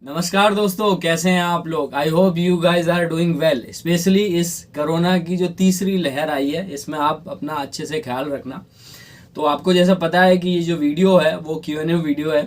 नमस्कार दोस्तों, कैसे हैं आप लोग। I hope you guys are doing well. Specially इस कोरोना की जो तीसरी लहर आई है, इसमें आप अपना अच्छे से ख्याल रखना। तो आपको जैसा पता है कि ये जो वीडियो है वो Q&A वीडियो है।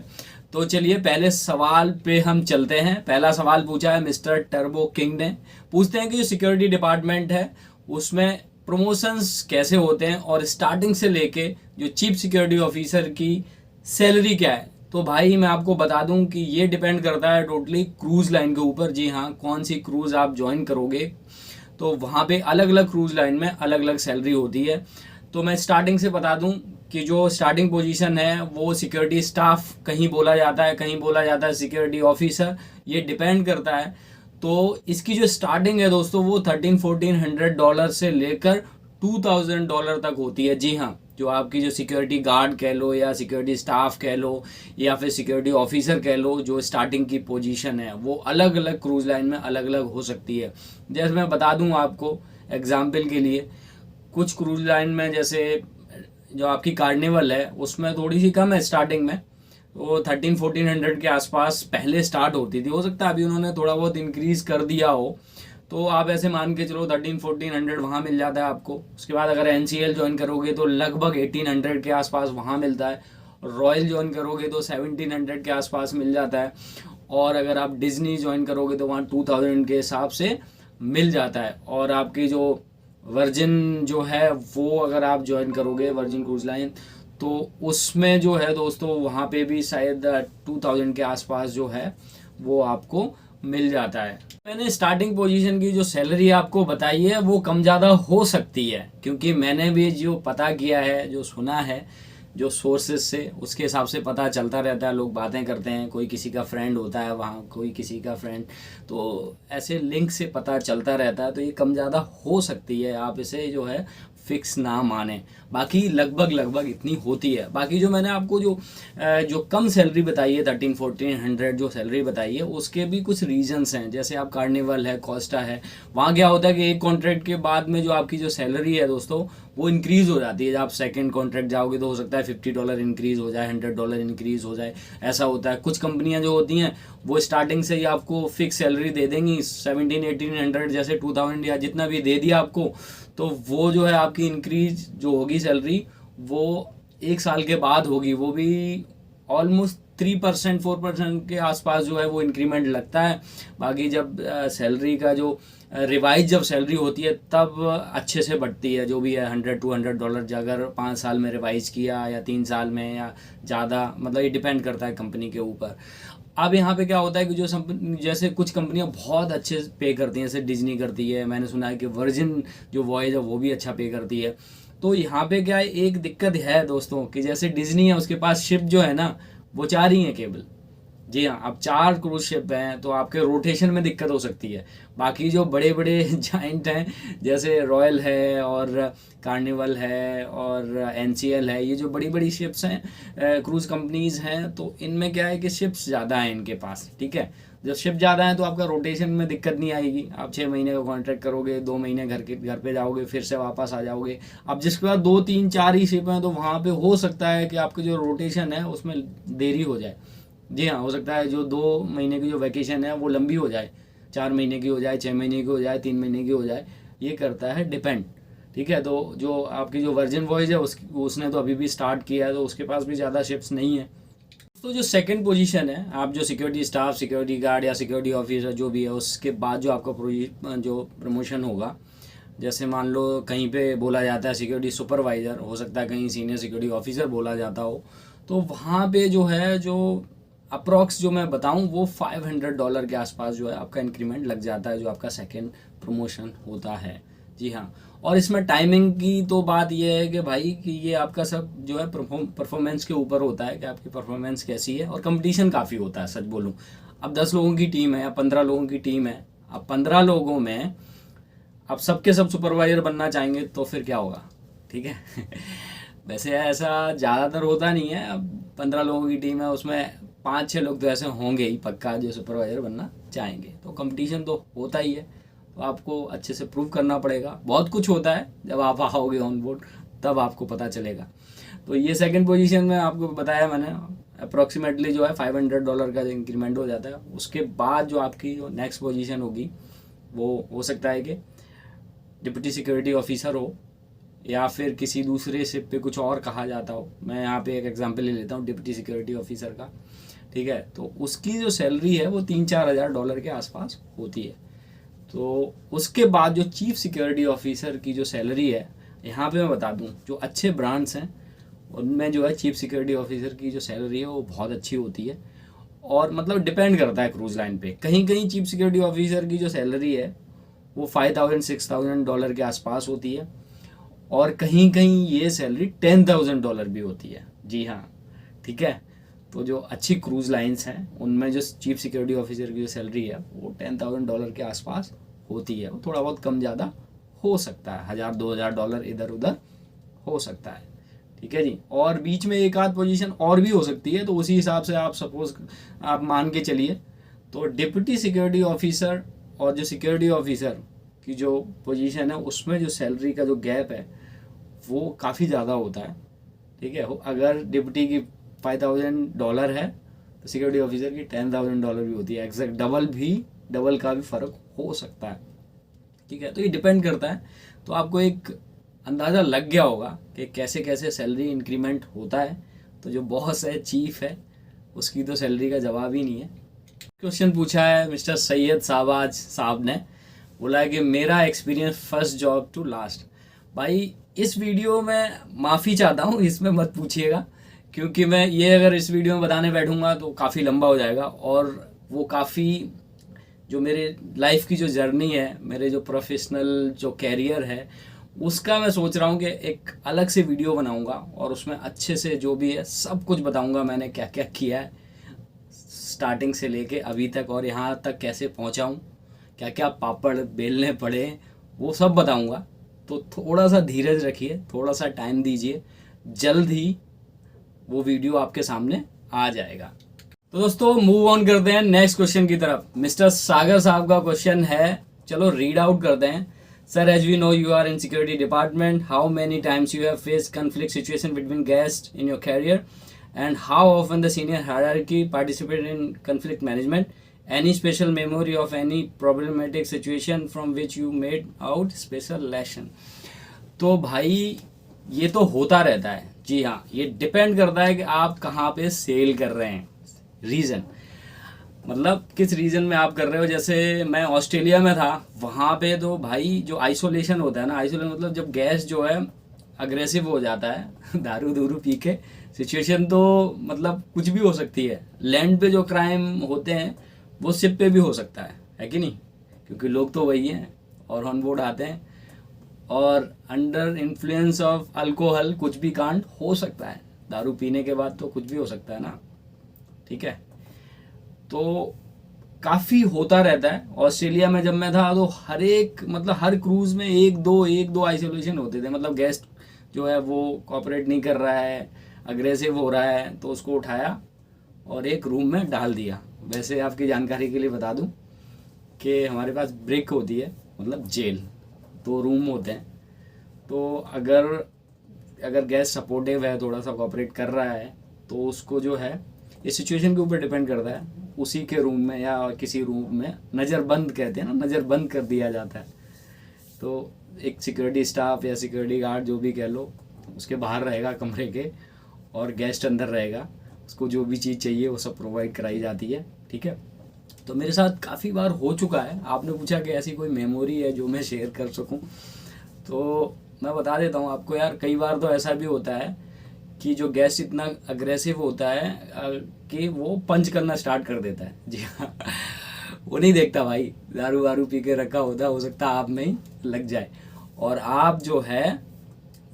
तो चलिए पहले सवाल पे हम चलते हैं। पहला सवाल पूछा है मिस्टर टर्बो किंग ने। पूछते हैं कि जो सिक्योरिटी डिपार्टमेंट है उसमें प्रमोशंस कैसे होते हैं और स्टार्टिंग से लेके जो चीफ सिक्योरिटी ऑफिसर की सैलरी क्या है। तो भाई मैं आपको बता दूं कि ये डिपेंड करता है टोटली क्रूज लाइन के ऊपर। जी हाँ, कौन सी क्रूज आप ज्वाइन करोगे तो वहाँ पे अलग अलग क्रूज लाइन में अलग अलग सैलरी होती है। तो मैं स्टार्टिंग से बता दूं कि जो स्टार्टिंग पोजीशन है वो सिक्योरिटी स्टाफ कहीं बोला जाता है, कहीं बोला जाता है सिक्योरिटी ऑफिसर। ये डिपेंड करता है। तो इसकी जो स्टार्टिंग है दोस्तों वो $1300-1400 से लेकर $2000 तक होती है। जी हाँ, जो आपकी जो सिक्योरिटी गार्ड कह लो या सिक्योरिटी स्टाफ कह लो या फिर सिक्योरिटी ऑफिसर कह लो, जो स्टार्टिंग की पोजीशन है वो अलग अलग क्रूज लाइन में अलग अलग हो सकती है। जैसे मैं बता दूं आपको एग्जाम्पल के लिए, कुछ क्रूज लाइन में जैसे जो आपकी कार्निवल है उसमें थोड़ी सी कम है स्टार्टिंग में। वो 1300-1400 के आसपास पहले स्टार्ट होती थी। हो सकता है अभी उन्होंने थोड़ा बहुत इंक्रीज कर दिया हो। तो आप ऐसे मान के चलो 1300-1400 वहाँ मिल जाता है आपको। उसके बाद अगर NCL ज्वाइन करोगे तो लगभग 1800 के आसपास वहाँ मिलता है। रॉयल ज्वाइन करोगे तो 1700 के आसपास मिल जाता है। और अगर आप डिज्नी ज्वाइन करोगे तो वहाँ 2000 के हिसाब से मिल जाता है। और आपकी जो वर्जिन जो है वो अगर आप ज्वाइन करोगे वर्जिन क्रूज लाइन तो उसमें जो है दोस्तों वहाँ पे भी शायद 2000 के आसपास जो है वो आपको मिल जाता है। मैंने स्टार्टिंग पोजीशन की जो सैलरी आपको बताई है वो कम ज़्यादा हो सकती है, क्योंकि मैंने भी जो पता किया है, जो सुना है, जो सोर्सेज से, उसके हिसाब से पता चलता रहता है। लोग बातें करते हैं, कोई किसी का फ्रेंड होता है वहाँ, कोई किसी का फ्रेंड, तो ऐसे लिंक से पता चलता रहता है। तो ये कम ज़्यादा हो सकती है, आप इसे जो है फिक्स ना माने। बाकी लगभग लगभग इतनी होती है। बाकी जो मैंने आपको जो कम सैलरी बताई है 1300-1400 जो सैलरी बताई है उसके भी कुछ रीजंस हैं। जैसे आप कार्निवल है, कोस्टा है, वहाँ क्या होता है कि एक कॉन्ट्रैक्ट के बाद में जो आपकी जो सैलरी है दोस्तों वो इंक्रीज हो जाती है। जब आप सेकंड कॉन्ट्रैक्ट जाओगे तो हो सकता है $50 इंक्रीज हो जाए, $100 इंक्रीज हो जाए, ऐसा होता है। कुछ कंपनियां जो होती हैं वो स्टार्टिंग से ही आपको फिक्स सैलरी दे देंगी 1700-1800, जैसे 2000 या जितना भी दे दिया आपको, तो वो जो है आपकी इंक्रीज जो होगी सैलरी वो एक साल के बाद होगी। वो भी ऑलमोस्ट 3% 4% के आसपास जो है वो इंक्रीमेंट लगता है। बाकी जब सैलरी का जो रिवाइज जब सैलरी होती है तब अच्छे से बढ़ती है। जो भी है $100-200 अगर 5 साल में रिवाइज किया या 3 साल में या ज़्यादा, मतलब ये डिपेंड करता है कंपनी के ऊपर। अब यहाँ पे क्या होता है कि जो जैसे कुछ कंपनियां बहुत अच्छे पे करती हैं, जैसे डिज्नी करती है, मैंने सुना है कि वर्जिन जो वॉयज है वो भी अच्छा पे करती है। तो यहाँ पे क्या है, एक दिक्कत है दोस्तों कि जैसे डिज्नी है उसके पास शिप जो है ना वो 4 ही हैं केवल। जी हाँ, अब 4 क्रूज शिप हैं तो आपके रोटेशन में दिक्कत हो सकती है। बाकी जो बड़े बड़े जाइंट हैं जैसे रॉयल है और कार्निवल है और NCL है, ये जो बड़ी बड़ी शिप्स हैं क्रूज कंपनीज हैं, तो इनमें क्या है कि शिप्स ज़्यादा हैं इनके पास। ठीक है, जब शिप ज़्यादा है तो आपका रोटेशन में दिक्कत नहीं आएगी। आप 6 महीने का कॉन्ट्रैक्ट करोगे, 2 महीने घर पे जाओगे, फिर से वापस आ जाओगे। अब जिसके बाद 2 3 4 ही शिप हैं तो वहाँ पे हो सकता है कि आपका जो रोटेशन है उसमें देरी हो जाए। जी हाँ, हो सकता है जो 2 महीने की जो वैकेशन है वो लंबी हो जाए, 4 महीने की हो जाए, 6 महीने की हो जाए, 3 महीने की हो जाए। ये करता है डिपेंड। ठीक है, तो जो आपकी जो वर्जिन वॉइस है उसने तो अभी भी स्टार्ट किया है तो उसके पास भी ज़्यादा शिप्स नहीं है। तो जो सेकंड पोजीशन है, आप जो सिक्योरिटी स्टाफ, सिक्योरिटी गार्ड या सिक्योरिटी ऑफिसर जो भी है, उसके बाद जो आपका जो प्रमोशन होगा, जैसे मान लो कहीं पे बोला जाता है सिक्योरिटी सुपरवाइज़र, हो सकता है कहीं सीनियर सिक्योरिटी ऑफिसर बोला जाता हो, तो वहाँ पे जो है जो अप्रॉक्स जो मैं बताऊं वो $500 के आसपास जो है आपका इंक्रीमेंट लग जाता है, जो आपका सेकंड प्रमोशन होता है। जी हाँ, और इसमें टाइमिंग की तो बात ये है कि भाई कि ये आपका सब जो है परफॉर्मेंस के ऊपर होता है कि आपकी परफॉर्मेंस कैसी है। और कंपटीशन काफ़ी होता है, सच बोलूँ। अब 10 लोगों की टीम है या 15 लोगों की टीम है, अब 15 लोगों में अब सबके सब सुपरवाइजर बनना चाहेंगे तो फिर क्या होगा। ठीक है वैसे ऐसा ज़्यादातर होता नहीं है। अब 15 लोगों की टीम है, उसमें 5 6 लोग तो ऐसे होंगे ही पक्का जो सुपरवाइजर बनना चाहेंगे। तो कंपटीशन तो होता ही है, तो आपको अच्छे से प्रूव करना पड़ेगा। बहुत कुछ होता है, जब आप आओगे ऑन बोर्ड तब आपको पता चलेगा। तो ये सेकंड पोजीशन में आपको बताया मैंने। अप्रॉक्सीमेटली जो है $500 का इंक्रीमेंट हो जाता है। उसके बाद जो आपकी जो नेक्स्ट पोजीशन होगी वो हो सकता है कि डिप्टी सिक्योरिटी ऑफिसर हो या फिर किसी दूसरे शिप पे कुछ और कहा जाता हो। मैं यहाँ पे एक एग्जांपल ले लेता हूँ डिप्टी सिक्योरिटी ऑफिसर का, ठीक है। तो उसकी जो सैलरी है वो $3-4 हज़ार के आसपास होती है। तो उसके बाद जो चीफ सिक्योरिटी ऑफिसर की जो सैलरी है, यहाँ पे मैं बता दूँ जो अच्छे ब्रांड्स हैं उनमें जो है चीफ सिक्योरिटी ऑफिसर की जो सैलरी है वो बहुत अच्छी होती है। और मतलब डिपेंड करता है क्रूज लाइन पे। कहीं कहीं चीफ सिक्योरिटी ऑफिसर की जो सैलरी है वो $5,000-6,000 के आसपास होती है, और कहीं कहीं ये सैलरी $10,000 भी होती है। जी हाँ, ठीक है। तो जो अच्छी क्रूज लाइंस हैं उनमें जो चीफ सिक्योरिटी ऑफिसर की जो सैलरी है वो $10,000 के आसपास होती है। वो थोड़ा बहुत कम ज़्यादा हो सकता है, $1,000-2,000 इधर उधर हो सकता है, ठीक है जी। और बीच में एक आध पोजीशन और भी हो सकती है, तो उसी हिसाब से आप सपोज आप मान के चलिए। तो डिप्टी सिक्योरिटी ऑफिसर और जो सिक्योरिटी ऑफिसर की जो पोजीशन है उसमें जो सैलरी का जो गैप है वो काफ़ी ज़्यादा होता है, ठीक है। अगर डिप्टी की $5,000 है तो सिक्योरिटी ऑफिसर की $10,000 भी होती है। एग्जैक्ट डबल का भी फ़र्क हो सकता है, ठीक है। तो ये डिपेंड करता है। तो आपको एक अंदाज़ा लग गया होगा कि कैसे कैसे सैलरी इंक्रीमेंट होता है। तो जो बॉस है, चीफ है, उसकी तो सैलरी का जवाब ही नहीं है। क्वेश्चन पूछा है मिस्टर सैयद साबाज साहब ने, बोला है कि मेरा experience first job to last. भाई इस वीडियो में माफ़ी चाहता हूँ, इसमें मत पूछिएगा, क्योंकि मैं ये अगर इस वीडियो में बताने बैठूंगा तो काफ़ी लंबा हो जाएगा। और वो काफ़ी जो मेरे लाइफ की जो जर्नी है, मेरे जो प्रोफेशनल जो कैरियर है, उसका मैं सोच रहा हूँ कि एक अलग से वीडियो बनाऊंगा और उसमें अच्छे से जो भी है सब कुछ बताऊंगा, मैंने क्या क्या किया है स्टार्टिंग से लेके अभी तक और यहाँ तक कैसे पहुँचा हूँ, क्या क्या पापड़ बेलने पड़े, वो सब बताऊंगा। तो थोड़ा सा धीरज रखिए, थोड़ा सा टाइम दीजिए, जल्द ही वो वीडियो आपके सामने आ जाएगा। तो दोस्तों मूव ऑन करते हैं नेक्स्ट क्वेश्चन की तरफ। मिस्टर सागर साहब का क्वेश्चन है, चलो रीड आउट करते हैं। Sir, as we know you are in security department, how many times you have faced conflict situation between guests in your career, and how often the senior hierarchy participated in conflict management? Any special memory of any problematic situation from which you made out special lesson? तो भाई ये तो होता रहता है। जी हाँ, ये depend करता है कि आप कहाँ पे सेल कर रहे हैं। रीज़न मतलब किस रीजन में आप कर रहे हो। जैसे मैं ऑस्ट्रेलिया में था, वहाँ पे तो भाई जो आइसोलेशन होता है ना, आइसोलेशन मतलब जब गैस जो है अग्रेसिव हो जाता है दारू दूरू पी के, सिचुएशन तो मतलब कुछ भी हो सकती है। लैंड पे जो क्राइम होते हैं वो शिप पे भी हो सकता है कि नहीं, क्योंकि लोग तो वही हैं और ऑन बोर्ड आते हैं। और अंडर इन्फ्लुएंस ऑफ अल्कोहल कुछ भी कांड हो सकता है, दारू पीने के बाद तो कुछ भी हो सकता है ना, ठीक है। तो काफ़ी होता रहता है। ऑस्ट्रेलिया में जब मैं था तो हर एक मतलब हर क्रूज़ में एक दो आइसोलेशन होते थे। मतलब गेस्ट जो है वो कोऑपरेट नहीं कर रहा है, अग्रेसिव हो रहा है, तो उसको उठाया और एक रूम में डाल दिया। वैसे आपकी जानकारी के लिए बता दूं कि हमारे पास ब्रिक होती है, मतलब जेल, 2 रूम होते हैं। तो अगर गेस्ट सपोर्टिव है, थोड़ा सा कोऑपरेट कर रहा है, तो उसको जो है इस सिचुएशन के ऊपर डिपेंड करता है, उसी के रूम में या किसी रूम में नज़रबंद कहते हैं ना, नज़रबंद कर दिया जाता है। तो एक सिक्योरिटी स्टाफ या सिक्योरिटी गार्ड जो भी कह लो, उसके बाहर रहेगा कमरे के, और गेस्ट अंदर रहेगा। उसको जो भी चीज़ चाहिए वो सब प्रोवाइड कराई जाती है, ठीक है। तो मेरे साथ काफ़ी बार हो चुका है। आपने पूछा कि ऐसी कोई मेमोरी है जो मैं शेयर कर सकूं, तो मैं बता देता हूं आपको यार। कई बार तो ऐसा भी होता है कि जो गेस्ट इतना अग्रेसिव होता है कि वो पंच करना स्टार्ट कर देता है। जी हाँ, वो नहीं देखता भाई, दारू वारू पी के रखा होता है, हो सकता है आप में ही लग जाए, और आप जो है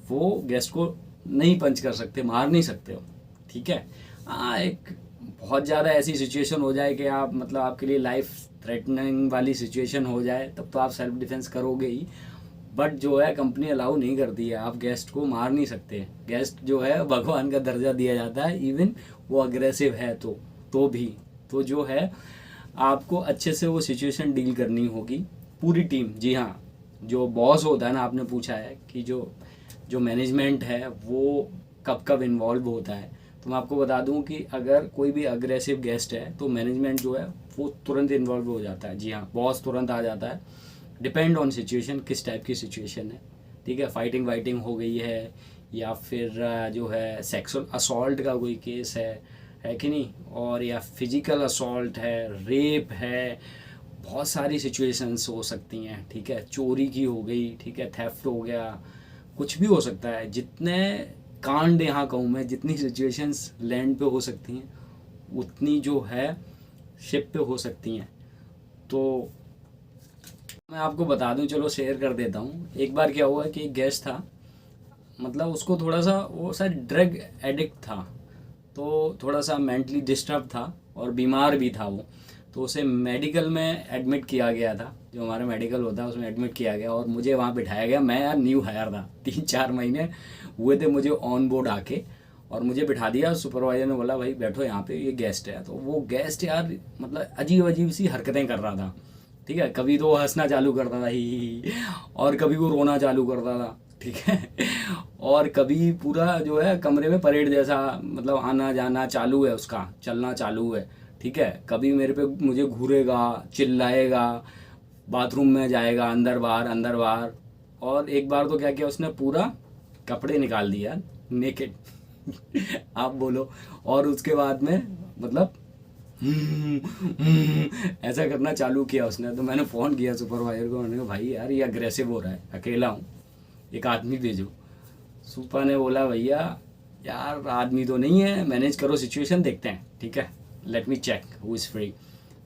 वो गेस्ट को नहीं पंच कर सकते, मार नहीं सकते हो, ठीक है। हाँ, एक बहुत ज़्यादा ऐसी सिचुएशन हो जाए कि आप मतलब आपके लिए लाइफ थ्रेटनिंग वाली सिचुएशन हो जाए, तब तो आप सेल्फ डिफेंस करोगे ही। बट जो है कंपनी अलाउ नहीं करती है, आप गेस्ट को मार नहीं सकते। गेस्ट जो है भगवान का दर्जा दिया जाता है, इवन वो अग्रेसिव है तो भी तो जो है आपको अच्छे से वो सिचुएशन डील करनी होगी, पूरी टीम। जी हाँ, जो बॉस होता है ना, आपने पूछा है कि जो मैनेजमेंट है वो कब कब इन्वॉल्व होता है, तो मैं आपको बता दूं कि अगर कोई भी अग्रेसिव गेस्ट है तो मैनेजमेंट जो है वो तुरंत इन्वॉल्व हो जाता है। जी हाँ, बॉस तुरंत आ जाता है। डिपेंड ऑन सिचुएशन, किस टाइप की सिचुएशन है, ठीक है। फाइटिंग वाइटिंग हो गई है या फिर जो है सेक्सुअल असॉल्ट का कोई केस है कि नहीं, और या फिजिकल असॉल्ट है, रेप है, बहुत सारी सिचुएशंस हो सकती हैं, ठीक है। चोरी की हो गई, ठीक है, थेफ्ट हो गया, कुछ भी हो सकता है। जितने कांड यहाँ कहूँ मैं, जितनी सिचुएशंस लैंड पे हो सकती हैं उतनी जो है शिप पे हो सकती हैं। तो मैं आपको बता दूं, चलो शेयर कर देता हूँ। एक बार क्या हुआ कि एक गेस्ट था, मतलब उसको थोड़ा सा वो शायद ड्रग एडिक्ट था, तो थोड़ा सा मेंटली डिस्टर्ब था और बीमार भी था वो। तो उसे मेडिकल में एडमिट किया गया था, जो हमारा मेडिकल होता है उसमें एडमिट किया गया और मुझे वहाँ बिठाया गया। मैं यार न्यू हायर था, 3-4 महीने हुए थे मुझे ऑन बोर्ड आके, और मुझे बिठा दिया। सुपरवाइजर ने बोला भाई बैठो यहाँ पे, ये गेस्ट है। तो वो गेस्ट यार मतलब अजीब अजीब सी हरकतें कर रहा था, ठीक है। कभी तो वो हंसना चालू करता था ही, और कभी वो रोना चालू करता था, ठीक है। और कभी पूरा जो है कमरे में परेड जैसा मतलब आना जाना चालू है, उसका चलना चालू है, ठीक है। कभी मेरे पे मुझे घूरेगा, चिल्लाएगा, बाथरूम में जाएगा, अंदर बाहर। और एक बार तो क्या किया उसने, पूरा कपड़े निकाल दिया, नेकेड। आप बोलो। और उसके बाद में मतलब ऐसा करना चालू किया उसने। तो मैंने फ़ोन किया सुपरवाइजर को, मैंने कहा भाई यार ये अग्रेसिव हो रहा है, अकेला हूँ, एक आदमी भेजो। सुपा ने बोला भैया यार आदमी तो नहीं है, मैनेज करो सिचुएशन, देखते हैं, ठीक है, let me check who is free,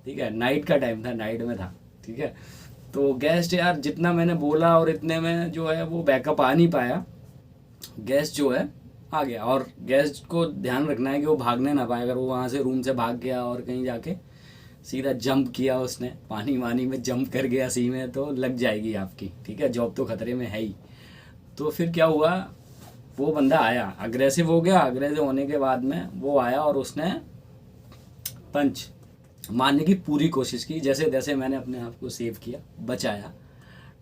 ठीक है। नाइट का टाइम था, नाइट में था, ठीक है। तो गेस्ट यार जितना मैंने बोला और इतने में जो है वो बैकअप आ नहीं पाया, गेस्ट जो है आ गया। और गेस्ट को ध्यान रखना है कि वो भागने ना पाए। अगर वो वहाँ से रूम से भाग गया और कहीं जाके सीधा जंप किया उसने, पानी वानी में जंप कर गया सी में, तो लग जाएगी आपकी, ठीक है, जॉब तो खतरे में है ही। तो फिर क्या हुआ, वो बंदा आया, अग्रेसिव हो गया। अग्रेसिव होने के बाद में वो आया और उसने पंच मारने की पूरी कोशिश की, जैसे तैसे मैंने अपने आप को सेव किया, बचाया,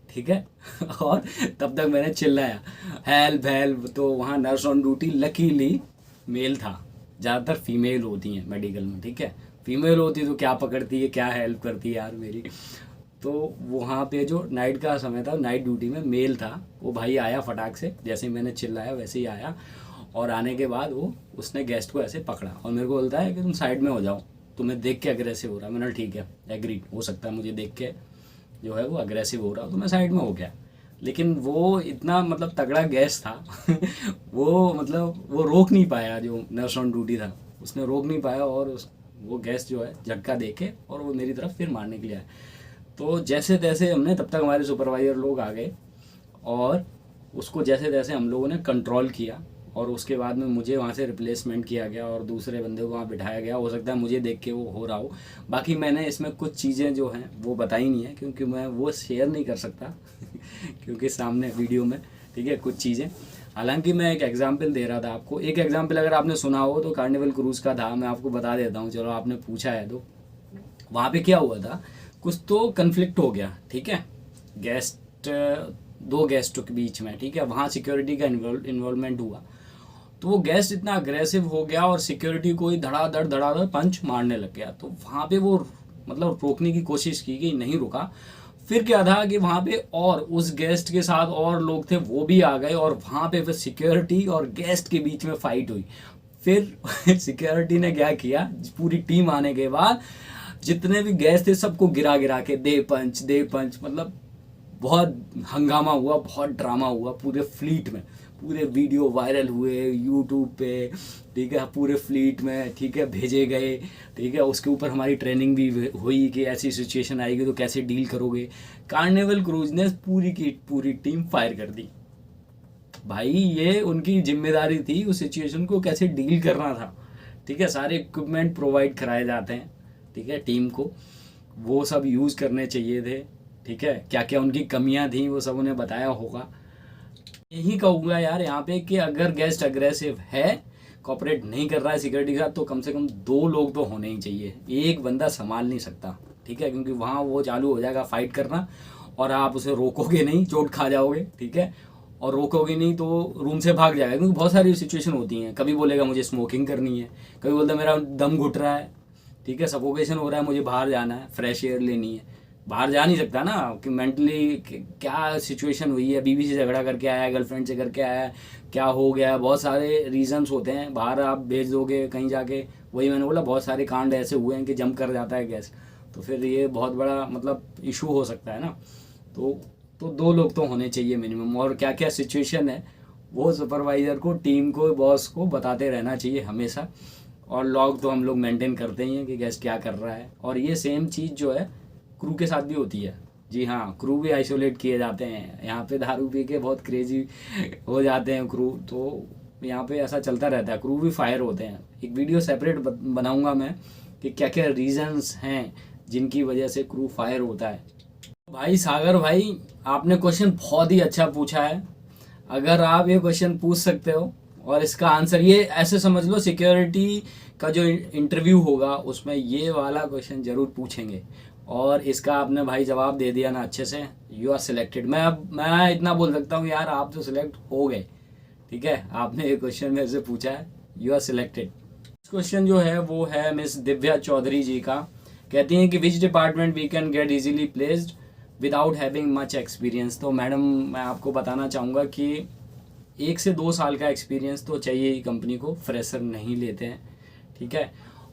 ठीक है। और तब तक मैंने चिल्लाया हेल्प हेल्प। तो वहाँ nurse on duty luckily male था, ज़्यादातर फीमेल होती हैं मेडिकल में, ठीक है। फीमेल होती तो क्या पकड़ती है, क्या हेल्प करती है यार मेरी। तो वहाँ पे जो नाइट का समय था, नाइट ड्यूटी में मेल था, वो भाई आया फटाक से, जैसे ही मैंने चिल्लाया वैसे ही आया। और आने के बाद वो उसने गेस्ट को ऐसे पकड़ा और मेरे को बोलता है कि तुम साइड में हो जाओ, तुम्हें देख के अग्रेसिव हो रहा है। मैंने ठीक है, एग्रीड, हो सकता है मुझे देख के जो है वो अग्रेसिव हो रहा, तो मैं साइड में हो गया। लेकिन वो इतना मतलब तगड़ा गेस्ट था वो मतलब वो रोक नहीं पाया, जो नर्स ऑन ड्यूटी था उसने रोक नहीं पाया, और वो गेस्ट जो है झटका दे के और वो मेरी तरफ फिर मारने के लिए आया। तो जैसे तैसे हमने, तब तक हमारे सुपरवाइजर लोग आ गए और उसको जैसे तैसे हम लोगों ने कंट्रोल किया। और उसके बाद में मुझे वहाँ से रिप्लेसमेंट किया गया और दूसरे बंदे को वहाँ बिठाया गया। हो सकता है मुझे देख के वो हो रहा हो। बाकी मैंने इसमें कुछ चीज़ें जो हैं वो बताई नहीं है, क्योंकि मैं वो शेयर नहीं कर सकता क्योंकि सामने वीडियो में, ठीक है, कुछ चीज़ें। हालांकि मैं एक एग्जाम्पल दे रहा था आपको। एक एग्जाम्पल अगर आपने सुना हो तो कार्निवल क्रूज़ का था, मैं आपको बता देता हूँ, चलो आपने पूछा है तो। वहाँ पे क्या हुआ था, कुछ तो कन्फ्लिक्ट हो गया, ठीक है, गेस्ट, 2 गेस्टों के बीच में, ठीक है। वहाँ सिक्योरिटी का इन्वॉल्वमेंट हुआ। तो वो गेस्ट इतना अग्रेसिव हो गया और सिक्योरिटी को ही धड़ाधड़ पंच मारने लग गया। तो वहाँ पे वो मतलब रोकने की कोशिश की गई, नहीं रुका। फिर क्या था कि वहाँ पे और उस गेस्ट के साथ और लोग थे, वो भी आ गए और वहाँ पे फिर सिक्योरिटी और गेस्ट के बीच में फाइट हुई। फिर सिक्योरिटी ने क्या किया, पूरी टीम आने के बाद जितने भी गेस्ट थे सबको गिरा गिरा के दे पंच, मतलब बहुत हंगामा हुआ, बहुत ड्रामा हुआ पूरे फ्लीट में। पूरे वीडियो वायरल हुए यूट्यूब पे, ठीक है, पूरे फ्लीट में, ठीक है, भेजे गए, ठीक है। उसके ऊपर हमारी ट्रेनिंग भी हुई कि ऐसी सिचुएशन आएगी तो कैसे डील करोगे। कार्निवल क्रूज ने पूरी की पूरी टीम फायर कर दी भाई। ये उनकी जिम्मेदारी थी उस सिचुएशन को कैसे डील करना था, ठीक है। सारे इक्विपमेंट प्रोवाइड कराए जाते हैं, ठीक है, टीम को, वो सब यूज़ करने चाहिए थे, ठीक है। क्या क्या उनकी कमियां थी वो सब उन्हें बताया होगा। यही कहूँगा यार यहाँ पे कि अगर गेस्ट अग्रेसिव है, कॉपरेट नहीं कर रहा है सिक्योरिटी के साथ, तो कम से कम 2 लोग तो होने ही चाहिए, एक बंदा संभाल नहीं सकता, ठीक है। क्योंकि वहाँ वो चालू हो जाएगा फाइट करना और आप उसे रोकोगे नहीं, चोट खा जाओगे, ठीक है। और रोकोगे नहीं तो रूम से भाग जाएगा, क्योंकि बहुत सारी सिचुएशन होती हैं। कभी बोलेगा मुझे स्मोकिंग करनी है, कभी बोलता है मेरा दम घुट रहा है, ठीक है, सफोकेशन हो रहा है, मुझे बाहर जाना है, फ्रेश एयर लेनी है। बाहर जा नहीं सकता ना, कि मेंटली क्या सिचुएशन हुई है, बीवी से झगड़ा करके आया है, गर्लफ्रेंड से करके आया है, क्या हो गया, बहुत सारे रीजंस होते हैं। बाहर आप भेज दोगे कहीं जाके, वही मैंने बोला बहुत सारे कांड ऐसे हुए हैं कि जम कर जाता है गैस, तो फिर ये बहुत बड़ा मतलब इशू हो सकता है ना। तो 2 लोग तो होने चाहिए मिनिमम, और क्या क्या सिचुएशन है वो सुपरवाइज़र को, टीम को, बॉस को बताते रहना चाहिए हमेशा। और लॉग तो हम लोग मेंटेन करते ही हैं कि गैस क्या कर रहा है। और ये सेम चीज़ जो है क्रू के साथ भी होती है। जी हाँ, क्रू भी आइसोलेट किए जाते हैं। यहाँ पे दारू पी के बहुत क्रेजी हो जाते हैं क्रू, तो यहाँ पे ऐसा चलता रहता है, क्रू भी फायर होते हैं। एक वीडियो सेपरेट बनाऊंगा मैं कि क्या क्या रीजंस हैं जिनकी वजह से क्रू फायर होता है। भाई सागर भाई, आपने क्वेश्चन बहुत ही अच्छा पूछा है। अगर आप ये क्वेश्चन पूछ सकते हो और इसका आंसर, ये ऐसे समझ लो सिक्योरिटी का जो इंटरव्यू होगा उसमें ये वाला क्वेश्चन जरूर पूछेंगे, और इसका आपने भाई जवाब दे दिया ना अच्छे से, यू आर सिलेक्टेड। मैं इतना बोल सकता हूँ यार, आप तो सिलेक्ट हो गए, ठीक है। आपने ये क्वेश्चन मेरे से पूछा है, यू आर सिलेक्टेड। क्वेश्चन जो है वो है मिस दिव्या चौधरी जी का। कहती हैं कि which department we can get easily placed without having much experience. तो मैडम मैं आपको बताना चाहूँगा कि 1 से 2 साल का एक्सपीरियंस तो चाहिए ही कंपनी को, फ्रेशर नहीं लेते हैं, ठीक है।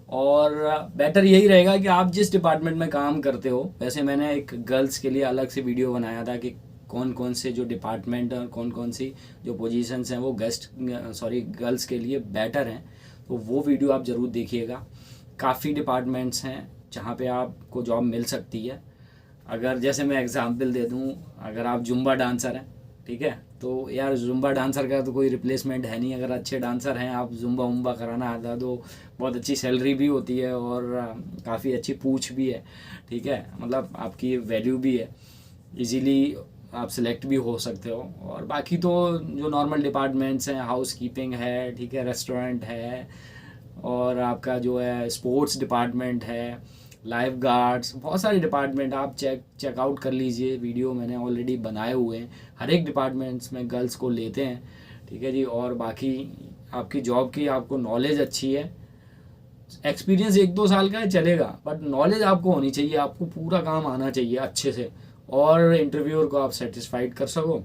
और बेटर यही रहेगा कि आप जिस डिपार्टमेंट में काम करते हो, वैसे मैंने एक गर्ल्स के लिए अलग से वीडियो बनाया था कि कौन कौन से जो डिपार्टमेंट और कौन कौन सी जो पोजीशंस हैं वो गर्ल्स के लिए बेटर हैं, तो वो वीडियो आप ज़रूर देखिएगा। काफ़ी डिपार्टमेंट्स हैं जहाँ पे आपको जॉब मिल सकती है। अगर जैसे मैं एग्जांपल दे दूँ, अगर आप जुम्बा डांसर हैं, ठीक है, तो यार जुम्बा डांसर का तो कोई रिप्लेसमेंट है नहीं। अगर अच्छे डांसर हैं, आप जुम्बा उम्बा कराना आता है, तो बहुत अच्छी सैलरी भी होती है और काफ़ी अच्छी पूछ भी है, ठीक है, मतलब आपकी वैल्यू भी है, इजीली आप सिलेक्ट भी हो सकते हो। और बाकी तो जो नॉर्मल डिपार्टमेंट्स हैं, हाउस कीपिंग है, ठीक है, रेस्टोरेंट है, और आपका जो है स्पोर्ट्स डिपार्टमेंट है, लाइफ गार्ड्स, बहुत सारे डिपार्टमेंट आप चेकआउट कर लीजिए। वीडियो मैंने ऑलरेडी बनाए हुए हैं, हर एक डिपार्टमेंट्स में गर्ल्स को लेते हैं, ठीक है जी। और बाकी आपकी जॉब की आपको नॉलेज अच्छी है, एक्सपीरियंस 1-2 साल का है चलेगा, बट नॉलेज आपको होनी चाहिए, आपको पूरा काम आना चाहिए अच्छे से, और इंटरव्यूअर को आप सेटिस्फाइड कर सको,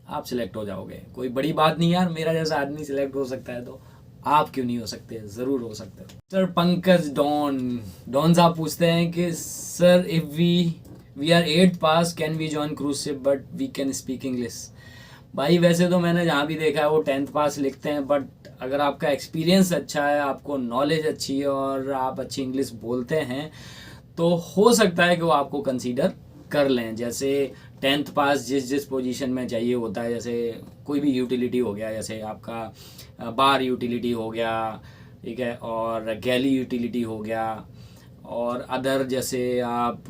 आप सिलेक्ट हो जाओगे। कोई बड़ी बात नहीं यार, मेरा जैसा आदमी सिलेक्ट हो सकता है तो आप क्यों नहीं हो सकते, ज़रूर हो सकते हो। सर पंकज डॉन साहब पूछते हैं कि sir if we are 8th pass can we join cruise ship but we can speak English. भाई वैसे तो मैंने जहाँ भी देखा है वो 10th पास लिखते हैं, बट अगर आपका एक्सपीरियंस अच्छा है, आपको नॉलेज अच्छी है और आप अच्छी इंग्लिश बोलते हैं, तो हो सकता है कि वो आपको कंसीडर कर लें। जैसे 10th पास जिस पोजीशन में चाहिए होता है, जैसे कोई भी यूटिलिटी हो गया, जैसे आपका बार यूटिलिटी हो गया, ठीक है, और गैली यूटिलिटी हो गया, और अदर जैसे आप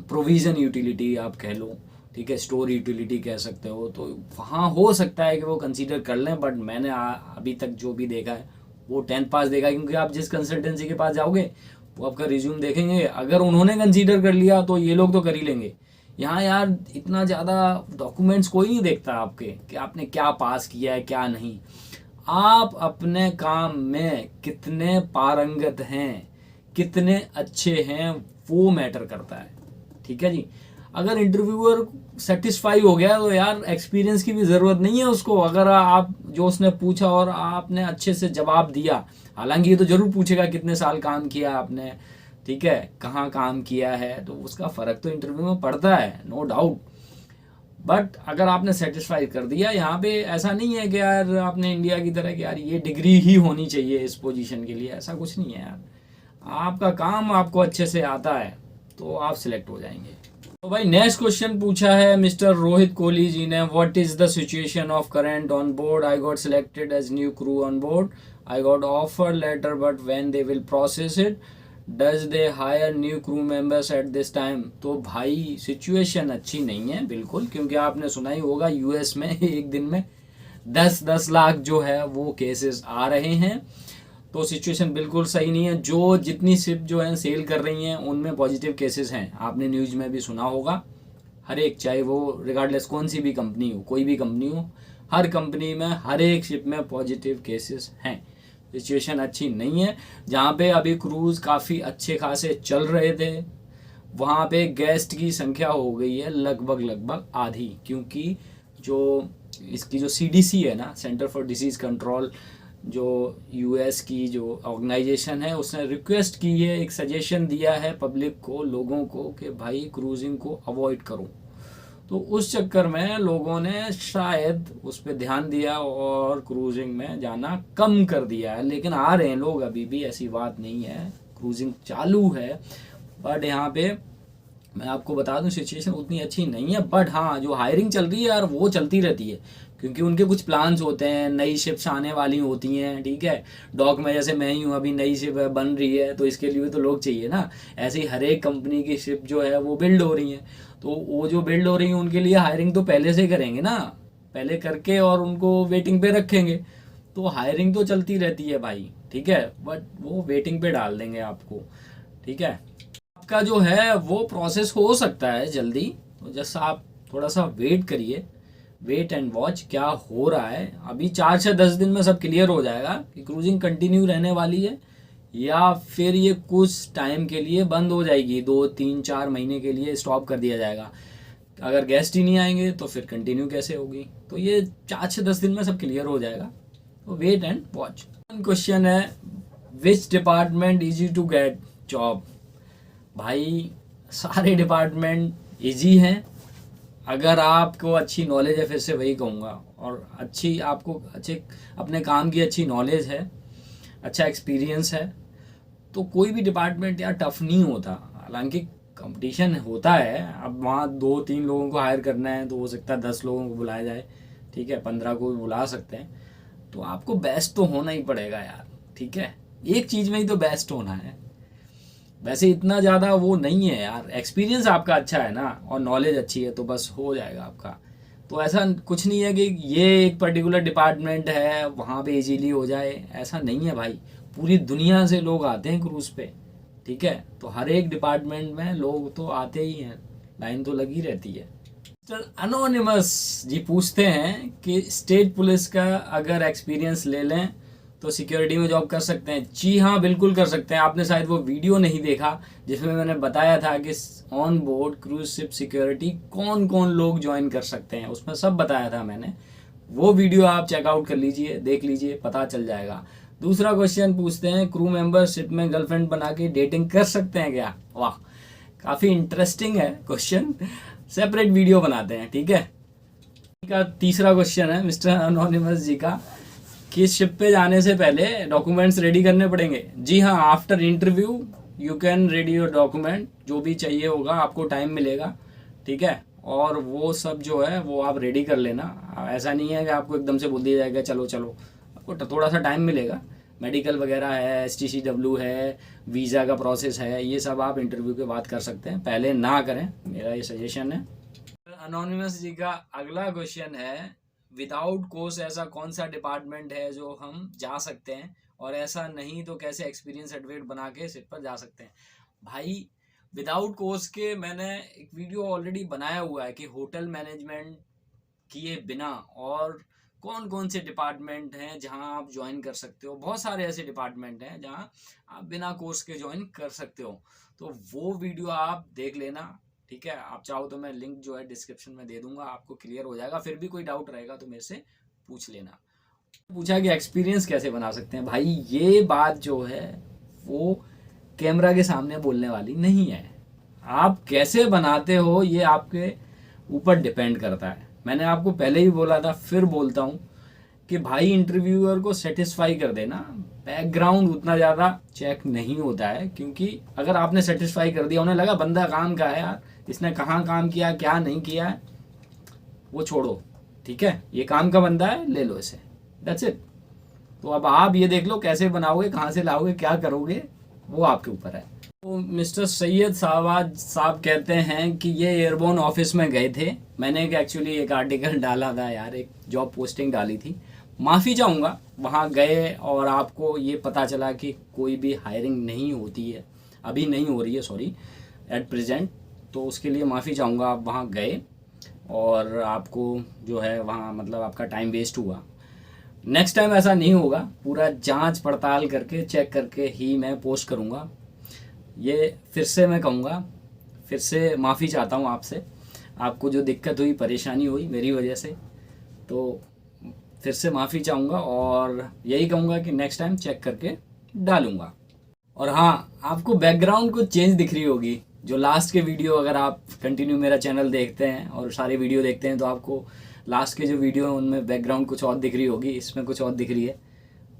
प्रोविज़न यूटिलिटी आप कह लो, ठीक है, स्टोर यूटिलिटी कह सकते हो, तो वहाँ हो सकता है कि वो कंसीडर कर लें। बट मैंने अभी तक जो भी देखा है वो 10th पास देखा है, क्योंकि आप जिस कंसल्टेंसी के पास जाओगे वो आपका रिज्यूम देखेंगे, अगर उन्होंने कंसीडर कर लिया तो ये लोग तो कर ही लेंगे। यहाँ यार इतना ज़्यादा डॉक्यूमेंट्स कोई नहीं देखता आपके कि आपने क्या पास किया है क्या नहीं, आप अपने काम में कितने पारंगत हैं, कितने अच्छे हैं, वो मैटर करता है, ठीक है जी। अगर इंटरव्यूअर सेटिस्फाई हो गया तो यार एक्सपीरियंस की भी ज़रूरत नहीं है उसको। अगर आप जो उसने पूछा और आपने अच्छे से जवाब दिया, हालांकि ये तो ज़रूर पूछेगा कितने साल काम किया आपने, ठीक है, कहाँ काम किया है, तो उसका फ़र्क तो इंटरव्यू में पड़ता है, नो डाउट। बट अगर आपने सेटिस्फाई कर दिया, यहाँ पे ऐसा नहीं है कि यार आपने इंडिया की तरह कि यार ये डिग्री ही होनी चाहिए इस पोजीशन के लिए, ऐसा कुछ नहीं है यार। आपका काम आपको अच्छे से आता है तो आप सिलेक्ट हो जाएंगे। तो भाई नेक्स्ट क्वेश्चन पूछा है मिस्टर रोहित कोहली जी ने, what is the situation of current on board, I got selected as new crew on board, I got offer letter but when they will process it, does they hire new crew members at this time. तो भाई situation अच्छी नहीं है बिल्कुल, क्योंकि आपने सुना ही होगा यूएस में एक दिन में 10-10 लाख जो है वो केसेस आ रहे हैं, तो सिचुएशन बिल्कुल सही नहीं है। जो जितनी शिप जो है सेल कर रही हैं उनमें पॉजिटिव केसेस हैं, आपने न्यूज़ में भी सुना होगा, हर एक, चाहे वो रिगार्डलेस कौन सी भी कंपनी हो, कोई भी कंपनी हो, हर कंपनी में हर एक शिप में पॉजिटिव केसेस हैं। सिचुएशन अच्छी नहीं है। जहाँ पे अभी क्रूज़ काफ़ी अच्छे खासे चल रहे थे, वहाँ पे गेस्ट की संख्या हो गई है लगभग आधी, क्योंकि जो इसकी जो CDC है ना, सेंटर फॉर डिसीज़ कंट्रोल, जो US की जो ऑर्गेनाइजेशन है, उसने रिक्वेस्ट की है, एक सजेशन दिया है पब्लिक को, लोगों को, कि भाई क्रूजिंग को अवॉइड करो। तो उस चक्कर में लोगों ने शायद उस पर ध्यान दिया और क्रूजिंग में जाना कम कर दिया है। लेकिन आ रहे हैं लोग अभी भी, ऐसी बात नहीं है, क्रूजिंग चालू है। बट यहाँ पे मैं आपको बता दूं सिचुएशन उतनी अच्छी नहीं है। बट हाँ, जो हायरिंग चल रही है यार, वो चलती रहती है, क्योंकि उनके कुछ प्लान्स होते हैं, नई शिप्स आने वाली होती हैं, ठीक है। डॉक में जैसे मैं ही हूँ, अभी नई शिप बन रही है, तो इसके लिए तो लोग चाहिए ना। ऐसे ही हर एक कंपनी की शिप जो है वो बिल्ड हो रही है, तो वो जो बिल्ड हो रही है उनके लिए हायरिंग तो पहले से करेंगे ना, पहले करके और उनको वेटिंग पे रखेंगे। तो हायरिंग तो चलती रहती है भाई, ठीक है, बट वो वेटिंग पे डाल देंगे आपको, ठीक है। आपका जो है वो प्रोसेस हो सकता है जल्दी, तो जैसा आप थोड़ा सा वेट करिए, वेट एंड वॉच क्या हो रहा है। अभी 4 से 10 दिन में सब क्लियर हो जाएगा कि क्रूजिंग कंटिन्यू रहने वाली है या फिर ये कुछ टाइम के लिए बंद हो जाएगी, 2-3-4 महीने के लिए स्टॉप कर दिया जाएगा। अगर गेस्ट ही नहीं आएंगे तो फिर कंटिन्यू कैसे होगी, तो ये 4 से 10 दिन में सब क्लियर हो जाएगा। तो वेट एंड वॉच। क्वेश्चन है, which department easy to get job? भाई सारे डिपार्टमेंट इजी हैं, अगर आपको अच्छी नॉलेज है, फिर से वही कहूँगा, और अच्छी आपको अच्छे अपने काम की अच्छी नॉलेज है, अच्छा एक्सपीरियंस है, तो कोई भी डिपार्टमेंट यार टफ नहीं होता। हालांकि कंपटीशन होता है, अब वहाँ 2-3 लोगों को हायर करना है तो हो सकता है 10 लोगों को बुलाया जाए, ठीक है, 15 को भी बुला सकते हैं। तो आपको बेस्ट तो होना ही पड़ेगा यार, ठीक है, एक चीज़ में ही तो बेस्ट होना है। वैसे इतना ज़्यादा वो नहीं है यार, एक्सपीरियंस आपका अच्छा है ना और नॉलेज अच्छी है तो बस हो जाएगा आपका। तो ऐसा कुछ नहीं है कि ये एक पर्टिकुलर डिपार्टमेंट है वहाँ पे इजीली हो जाए, ऐसा नहीं है भाई। पूरी दुनिया से लोग आते हैं क्रूज़ पे, ठीक है, तो हर एक डिपार्टमेंट में लोग तो आते ही हैं, लाइन तो लगी रहती है। मिस्टर अनोनिमस जी पूछते हैं कि स्टेट पुलिस का अगर एक्सपीरियंस ले लें तो सिक्योरिटी में जॉब कर सकते हैं? जी हाँ, बिल्कुल कर सकते हैं। आपने शायद वो वीडियो नहीं देखा जिसमें मैंने बताया था कि on board cruise ship security कौन कौन लोग ज्वाइन कर सकते हैं, उसमें सब बताया था मैंने। वो वीडियो आप चेकआउट कर लीजिए, देख लीजिए, पता चल जाएगा। दूसरा क्वेश्चन पूछते हैं, क्रू मेंबर शिप में गर्लफ्रेंड बना के डेटिंग कर सकते हैं क्या? वाह, काफ़ी इंटरेस्टिंग है क्वेश्चन, सेपरेट वीडियो बनाते हैं, ठीक है। का तीसरा क्वेश्चन है मिस्टर अनोनिमस जी का, कि शिप पे जाने से पहले डॉक्यूमेंट्स रेडी करने पड़ेंगे? जी हाँ, after interview you can ready your document, जो भी चाहिए होगा आपको टाइम मिलेगा, ठीक है, और वो सब जो है वो आप रेडी कर लेना। ऐसा नहीं है कि आपको एकदम से बोल दिया जाएगा चलो चलो, आपको थोड़ा सा टाइम मिलेगा। मेडिकल वगैरह है, STCW है, वीज़ा का प्रोसेस है, ये सब आप इंटरव्यू के बाद कर सकते हैं, पहले ना करें, मेरा ये सजेशन है। अनोनिमस जी का अगला क्वेश्चन है, विदाउट कोर्स ऐसा कौन सा डिपार्टमेंट है जो हम जा सकते हैं, और ऐसा नहीं तो कैसे एक्सपीरियंस सर्टिफिकेट बना के शिप पर जा सकते हैं? भाई विदाउट कोर्स के मैंने एक वीडियो ऑलरेडी बनाया हुआ है कि होटल मैनेजमेंट किए बिना और कौन कौन से डिपार्टमेंट हैं जहां आप ज्वाइन कर सकते हो। बहुत सारे ऐसे डिपार्टमेंट हैं जहां आप बिना कोर्स के ज्वाइन कर सकते हो, तो वो वीडियो आप देख लेना, ठीक है। आप चाहो तो मैं लिंक जो है डिस्क्रिप्शन में दे दूंगा, आपको क्लियर हो जाएगा। फिर भी कोई डाउट रहेगा तो मेरे से पूछ लेना। पूछा कि एक्सपीरियंस कैसे बना सकते हैं? भाई ये बात जो है वो कैमरा के सामने बोलने वाली नहीं है। आप कैसे बनाते हो ये आपके ऊपर डिपेंड करता है। मैंने आपको पहले ही बोला था, फिर बोलता हूँ कि भाई इंटरव्यूअर को सेटिस्फाई कर देना। बैकग्राउंड उतना ज़्यादा चेक नहीं होता है, क्योंकि अगर आपने सेटिस्फाई कर दिया, उन्हें लगा बंदा काम का है यार, इसने कहाँ काम किया क्या नहीं किया है वो छोड़ो, ठीक है, ये काम का बंदा है, ले लो इसे, दैट्स इट। तो अब आप ये देख लो कैसे बनाओगे, कहाँ से लाओगे, क्या करोगे, वो आपके ऊपर है। तो मिस्टर सैयद साहब कहते हैं कि ये एयरबोर्न ऑफिस में गए थे। मैंने एक्चुअली एक आर्टिकल डाला था यार, एक जॉब पोस्टिंग डाली थी, माफ़ी चाहूँगा। वहाँ गए और आपको ये पता चला कि कोई भी हायरिंग नहीं होती है, अभी नहीं हो रही है, सॉरी, एट प्रेजेंट, तो उसके लिए माफ़ी चाहूँगा। आप वहाँ गए और आपको जो है वहाँ मतलब आपका टाइम वेस्ट हुआ। नेक्स्ट टाइम ऐसा नहीं होगा, पूरा जांच पड़ताल करके चेक करके ही मैं पोस्ट करूँगा। ये फिर से मैं कहूँगा, फिर से माफ़ी चाहता हूँ आपसे, आपको जो दिक्कत हुई परेशानी हुई मेरी वजह से, तो फिर से माफ़ी चाहूँगा और यही कहूँगा कि नेक्स्ट टाइम चेक करके डालूँगा। और हाँ, आपको बैकग्राउंड कुछ चेंज दिख रही होगी। जो लास्ट के वीडियो, अगर आप कंटिन्यू मेरा चैनल देखते हैं और सारे वीडियो देखते हैं तो आपको लास्ट के जो वीडियो हैं उनमें बैकग्राउंड कुछ और दिख रही होगी, इसमें कुछ और दिख रही है,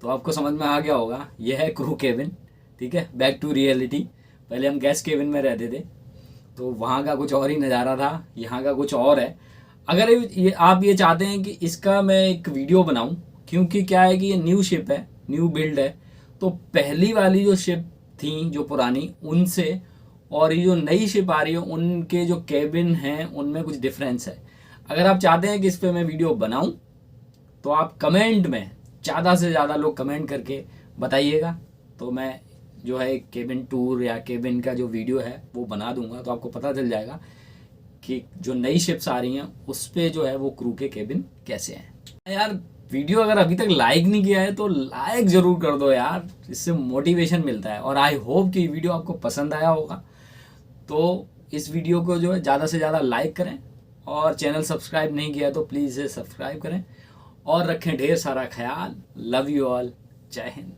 तो आपको समझ में आ गया होगा। यह है क्रू केबिन, ठीक है, बैक टू रियलिटी। पहले हम गेस्ट केबिन में रहते थे तो वहाँ का कुछ और ही नज़ारा था, यहाँ का कुछ और है। अगर ये आप ये चाहते हैं कि इसका मैं एक वीडियो बनाऊं, क्योंकि क्या है कि ये न्यू शिप है, न्यू बिल्ड है, तो पहली वाली जो शिप थी जो पुरानी उनसे और ये जो नई शिप आ रही है उनके जो केबिन हैं उनमें कुछ डिफरेंस है। अगर आप चाहते हैं कि इस पर मैं वीडियो बनाऊं तो आप कमेंट में ज़्यादा से ज़्यादा लोग कमेंट करके बताइएगा, तो मैं जो है केबिन टूर या केबिन का जो वीडियो है वो बना दूंगा। तो आपको पता चल जाएगा कि जो नई शिप्स आ रही हैं उस पे जो है वो क्रू के केबिन कैसे हैं। यार वीडियो अगर अभी तक लाइक नहीं किया है तो लाइक ज़रूर कर दो यार, इससे मोटिवेशन मिलता है। और आई होप कि वीडियो आपको पसंद आया होगा। तो इस वीडियो को जो है ज़्यादा से ज़्यादा लाइक करें और चैनल सब्सक्राइब नहीं किया तो प्लीज़ इसे सब्सक्राइब करें और रखें ढेर सारा ख्याल। लव यू ऑल, जय हिंद।